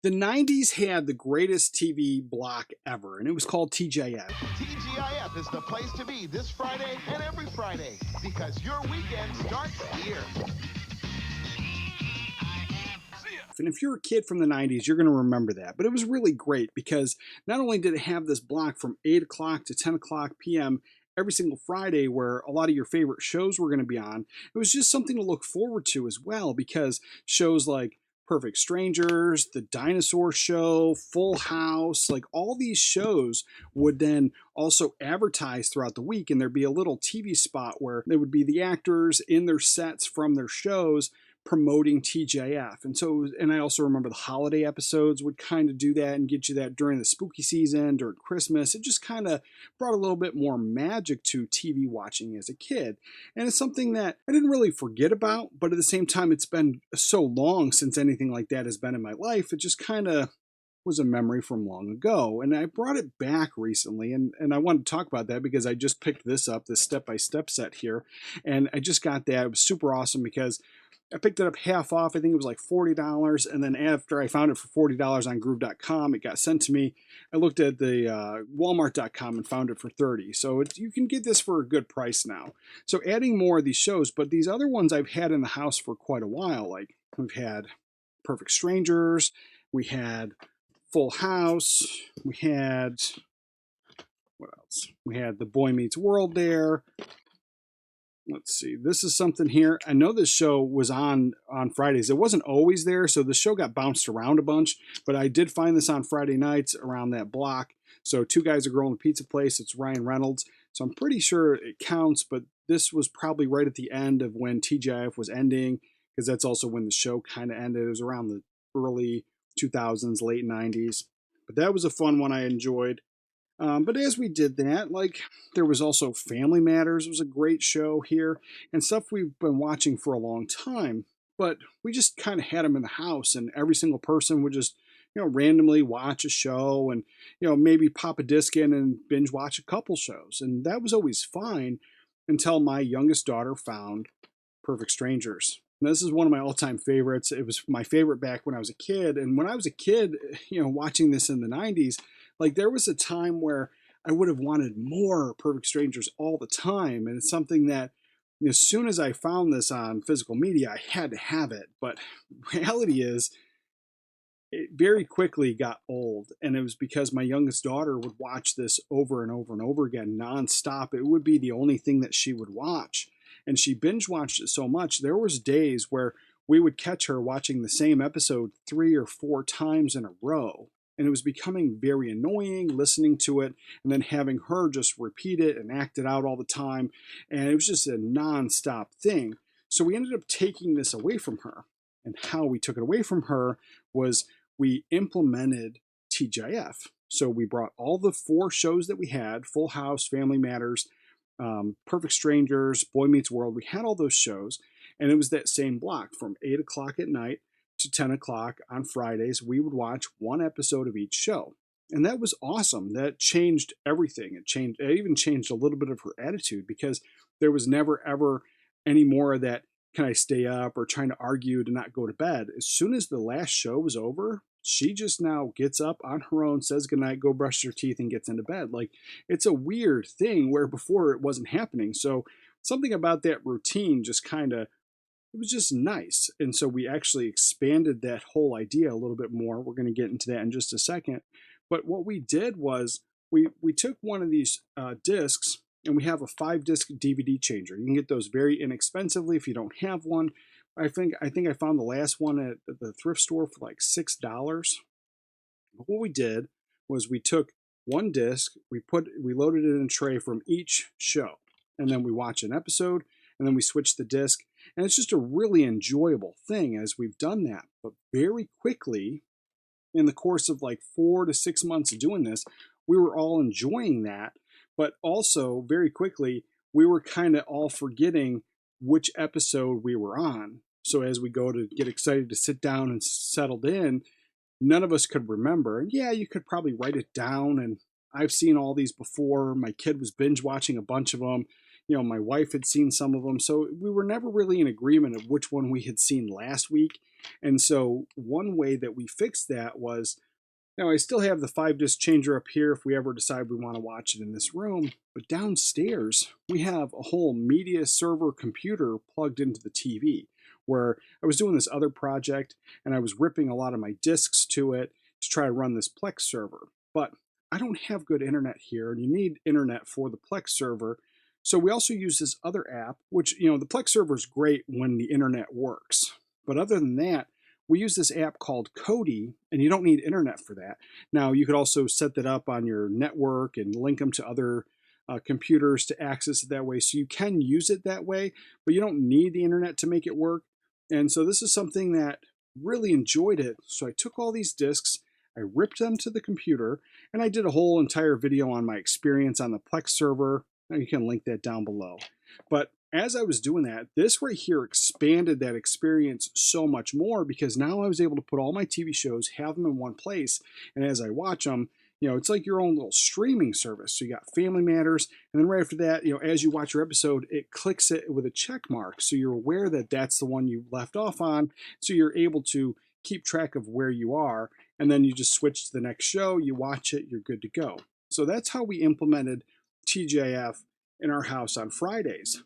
The 90s had the greatest TV block ever, and it was called TGIF. TGIF is the place to be this Friday and every Friday because your weekend starts here. And if you're a kid from the 90s, you're going to remember that. But it was really great because not only did it have this block from 8 o'clock to 10 o'clock p.m. every single Friday where a lot of your favorite shows were going to be on, it was just something to look forward to as well because shows like Perfect Strangers, The Dinosaur Show, Full House, like all these shows would then also advertise throughout the week, and there'd be a little TV spot where there would be the actors in their sets from their shows promoting TGIF. And so, and I also remember the holiday episodes would kind of do that and get you that during the spooky season, during Christmas. It just kind of brought a little bit more magic to TV watching as a kid. And it's something that I didn't really forget about, but at the same time, it's been so long since anything like that has been in my life. It just kind of was a memory from long ago. And I brought it back recently, and I wanted to talk about that because I just picked this up, this step-by-step set here, and I just got that. It was super awesome because I picked it up half off. I think it was like $40. And then after I found it for $40 on groove.com, it got sent to me. I looked at the walmart.com and found it for $30. So you can get this for a good price now. So adding more of these shows, but these other ones I've had in the house for quite a while. Like we've had Perfect Strangers, we had Full House, we had, what else? We had The Boy Meets World there. Let's see. This is something here. I know this show was on Fridays. It wasn't always there, so the show got bounced around a bunch. But I did find this on Friday nights around that block. So Two Guys, a Girl, and a Pizza Place. It's Ryan Reynolds. So I'm pretty sure it counts. But this was probably right at the end of when TGIF was ending, because that's also when the show kind of ended. It was around the early 2000s, late 90s. But that was a fun one I enjoyed. But as we did that, like there was also Family Matters. It was a great show here and stuff we've been watching for a long time. But we just kind of had them in the house, and every single person would just, randomly watch a show and, maybe pop a disc in and binge watch a couple shows. And that was always fine until my youngest daughter found Perfect Strangers. And this is one of my all-time favorites. It was my favorite back when I was a kid. And when I was a kid, watching this in the 90s, like there was a time where I would have wanted more Perfect Strangers all the time. And it's something that as soon as I found this on physical media, I had to have it. But reality is, it very quickly got old. And it was because my youngest daughter would watch this over and over and over again, nonstop. It would be the only thing that she would watch. And she binge watched it so much, there was days where we would catch her watching the same episode 3 or 4 times in a row. And it was becoming very annoying listening to it and then having her just repeat it and act it out all the time. And it was just a nonstop thing. So we ended up taking this away from her. And how we took it away from her was we implemented TGIF. So we brought all the 4 shows that we had, Full House, Family Matters, Perfect Strangers, Boy Meets World. We had all those shows. And it was that same block from 8 o'clock at night to 10 o'clock on Fridays. We would watch one episode of each show. And that was awesome. That changed everything. It even changed a little bit of her attitude because there was never ever any more of that, can I stay up, or trying to argue to not go to bed. As soon as the last show was over, she just now gets up on her own, says goodnight, go brush her teeth, and gets into bed. Like, it's a weird thing where before it wasn't happening. So something about that routine just kind of, it was just nice. And so we actually expanded that whole idea a little bit more. We're going to get into that in just a second. But what we did was we took one of these discs, and we have a 5-disc DVD changer. You can get those very inexpensively if you don't have one. I think I found the last one at the thrift store for like $6. But what we did was we took one disc, we loaded it in a tray from each show, and then we watch an episode, and then we switch the disc. And it's just a really enjoyable thing as we've done that. But very quickly, in the course of like 4 to 6 months of doing this, we were all enjoying that. But also, very quickly, we were kind of all forgetting which episode we were on. So as we go to get excited to sit down and settled in, none of us could remember. And yeah, you could probably write it down. And I've seen all these before. My kid was binge watching a bunch of them. My wife had seen some of them, so we were never really in agreement of which one we had seen last week. And so one way that we fixed that was, I still have the 5 disc changer up here if we ever decide we want to watch it in this room. But downstairs, we have a whole media server computer plugged into the TV where I was doing this other project and I was ripping a lot of my discs to it to try to run this Plex server. But I don't have good internet here, and you need internet for the Plex server. So we also use this other app, which, the Plex server is great when the internet works. But other than that, we use this app called Kodi, and you don't need internet for that. Now, you could also set that up on your network and link them to other computers to access it that way. So you can use it that way, but you don't need the internet to make it work. And so this is something that really enjoyed it. So I took all these discs, I ripped them to the computer, and I did a whole entire video on my experience on the Plex server. Now you can link that down below. But as I was doing that, this right here expanded that experience so much more because now I was able to put all my TV shows, have them in one place, and as I watch them, it's like your own little streaming service. So you got Family Matters, and then right after that, as you watch your episode, it clicks it with a check mark. So you're aware that that's the one you left off on. So you're able to keep track of where you are, and then you just switch to the next show, you watch it, you're good to go. So that's how we implemented TGIF in our house on Fridays.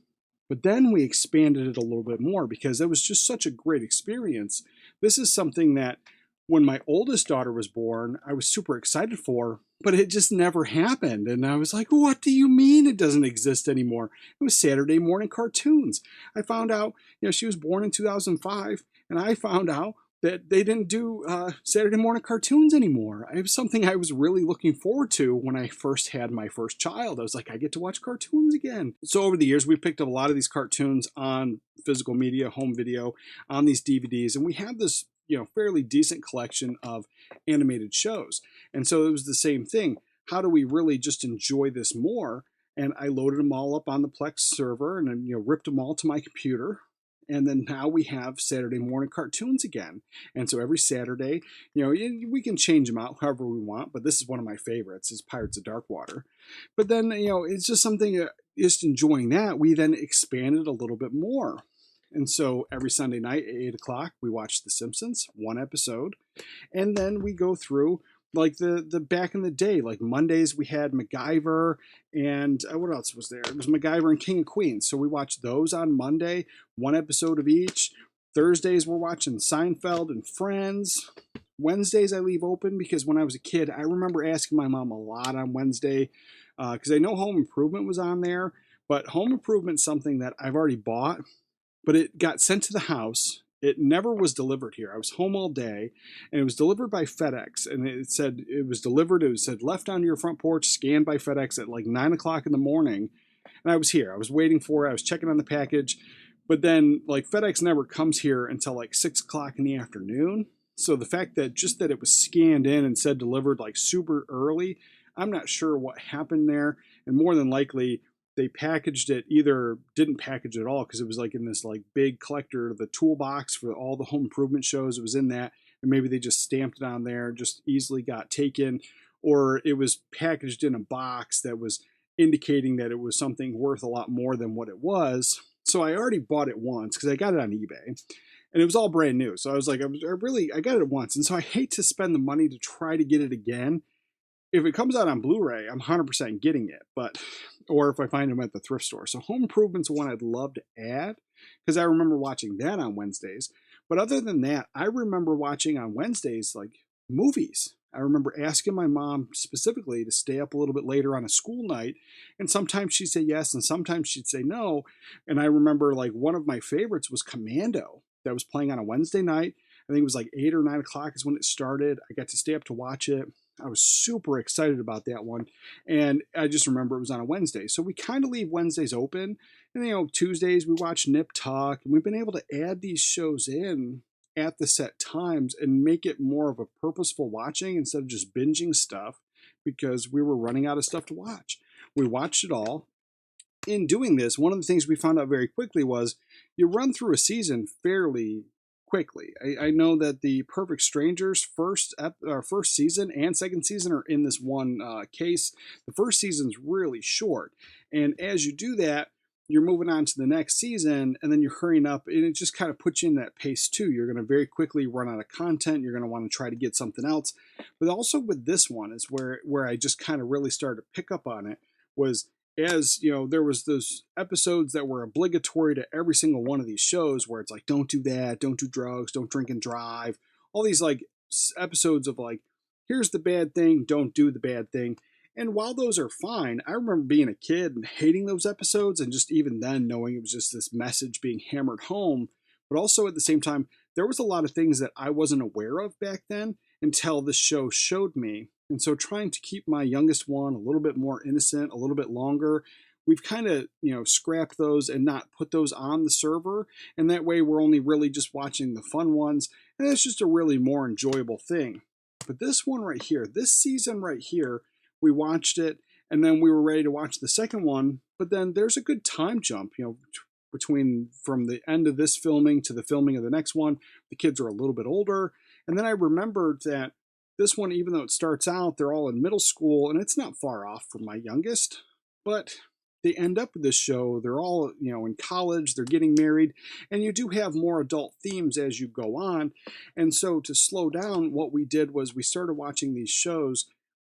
But then we expanded it a little bit more because it was just such a great experience. This is something that when my oldest daughter was born, I was super excited for, but it just never happened. And I was like, what do you mean it doesn't exist anymore? It was Saturday morning cartoons. I found out, she was born in 2005, and I found out that they didn't do Saturday morning cartoons anymore. It was something I was really looking forward to when I first had my first child. I was like, I get to watch cartoons again. So over the years, we picked up a lot of these cartoons on physical media, home video, on these DVDs, and we have this fairly decent collection of animated shows. And so it was the same thing. How do we really just enjoy this more? And I loaded them all up on the Plex server and then ripped them all to my computer. And then now we have Saturday morning cartoons again. And so every Saturday, we can change them out however we want, but this is one of my favorites, is Pirates of Darkwater. But then, it's just something, just enjoying that, we then expanded a little bit more. And so every Sunday night at 8 o'clock, we watch The Simpsons, one episode. And then we go through like the back in the day, like Mondays we had MacGyver and what else was there? It was MacGyver and King of Queens. So we watched those on Monday, one episode of each. Thursdays we're watching Seinfeld and Friends. Wednesdays I leave open because when I was a kid, I remember asking my mom a lot on Wednesday because I know Home Improvement was on there, but Home Improvement's something that I've already bought, but it got sent to the house. It never was delivered here. I was home all day, and it was delivered by FedEx. And it said it was delivered. It said left on your front porch, scanned by FedEx at like 9 o'clock in the morning. And I was here. I was waiting for it. I was checking on the package. But then, like, FedEx never comes here until like 6 o'clock in the afternoon. So the fact that just that it was scanned in and said delivered like super early, I'm not sure what happened there. And more than likely, they packaged it, either didn't package it at all because it was like in this like big collector, the toolbox for all the home improvement shows. It was in that, and maybe they just stamped it on there, just easily got taken, or it was packaged in a box that was indicating that it was something worth a lot more than what it was. So I already bought it once because I got it on eBay, and it was all brand new. So I was like, I got it once, and so I hate to spend the money to try to get it again. If it comes out on Blu-ray, I'm 100% getting it, or if I find them at the thrift store. So Home Improvement's one I'd love to add because I remember watching that on Wednesdays. But other than that, I remember watching on Wednesdays like movies. I remember asking my mom specifically to stay up a little bit later on a school night, and sometimes she'd say yes, and sometimes she'd say no. And I remember like one of my favorites was Commando that was playing on a Wednesday night. I think it was like 8 or 9 o'clock is when it started. I got to stay up to watch it. I was super excited about that one. And I just remember it was on a Wednesday. So we kind of leave Wednesdays open. And, Tuesdays we watch Nip Tuck. And we've been able to add these shows in at the set times and make it more of a purposeful watching instead of just binging stuff because we were running out of stuff to watch. We watched it all. In doing this, one of the things we found out very quickly was you run through a season fairly quickly. I know that the Perfect Strangers first season and second season are in this one case. The first season's really short, and as you do that, you're moving on to the next season, and then you're hurrying up, and it just kind of puts you in that pace too. You're going to very quickly run out of content. You're going to want to try to get something else. But also with this one is where I just kind of really started to pick up on it was, as you know, there was those episodes that were obligatory to every single one of these shows where it's like, don't do that, don't do drugs, don't drink and drive, all these like episodes of like, here's the bad thing, don't do the bad thing. And while those are fine, I remember being a kid and hating those episodes, and just even then knowing it was just this message being hammered home. But also at the same time, there was a lot of things that I wasn't aware of back then until the show showed me. And so trying to keep my youngest one a little bit more innocent, a little bit longer, we've kind of, scrapped those and not put those on the server. And that way we're only really just watching the fun ones. And it's just a really more enjoyable thing. But this one right here, this season right here, we watched it, and then we were ready to watch the second one. But then there's a good time jump, between from the end of this filming to the filming of the next one. The kids are a little bit older. And then I remembered that this one, even though it starts out, they're all in middle school, and it's not far off from my youngest, but they end up with this show. They're all, in college, they're getting married, and you do have more adult themes as you go on. And so to slow down, what we did was we started watching these shows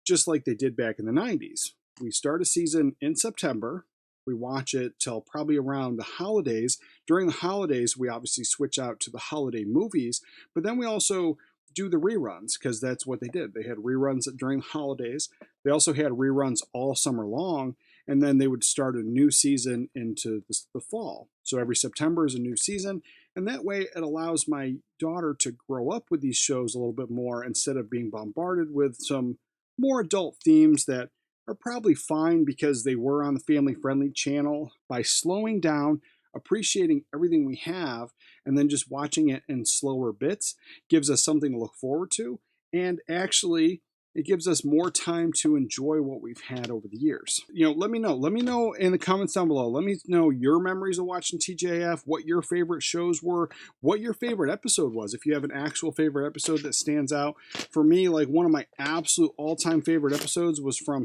just like they did back in the 90s. We start a season in September. We watch it till probably around the holidays. During the holidays, we obviously switch out to the holiday movies, but then we also do the reruns because that's what they did. They had reruns during the holidays. They also had reruns all summer long, and then they would start a new season into the fall. So every September is a new season, and that way it allows my daughter to grow up with these shows a little bit more instead of being bombarded with some more adult themes that are probably fine because they were on the family friendly channel. By slowing down, appreciating everything we have, and then just watching it in slower bits gives us something to look forward to. And actually, it gives us more time to enjoy what we've had over the years. Let me know. Let me know in the comments down below. Let me know your memories of watching TGIF, what your favorite shows were, what your favorite episode was. If you have an actual favorite episode that stands out. For me, like one of my absolute all-time favorite episodes was from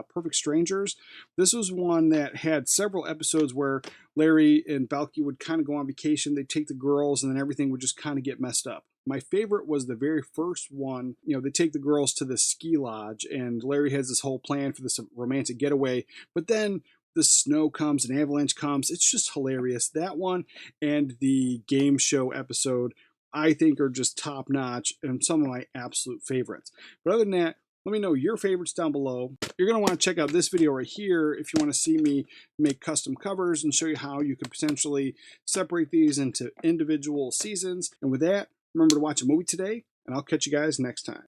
Perfect Strangers. This was one that had several episodes where Larry and Balky would kind of go on vacation. They'd take the girls, and then everything would just kind of get messed up. My favorite was the very first one. They take the girls to the ski lodge, and Larry has this whole plan for this romantic getaway. But then the snow comes, an avalanche comes. It's just hilarious. That one and the game show episode, I think, are just top notch and some of my absolute favorites. But other than that, let me know your favorites down below. You're going to want to check out this video right here if you want to see me make custom covers and show you how you could potentially separate these into individual seasons. And with that, remember to watch a movie today, and I'll catch you guys next time.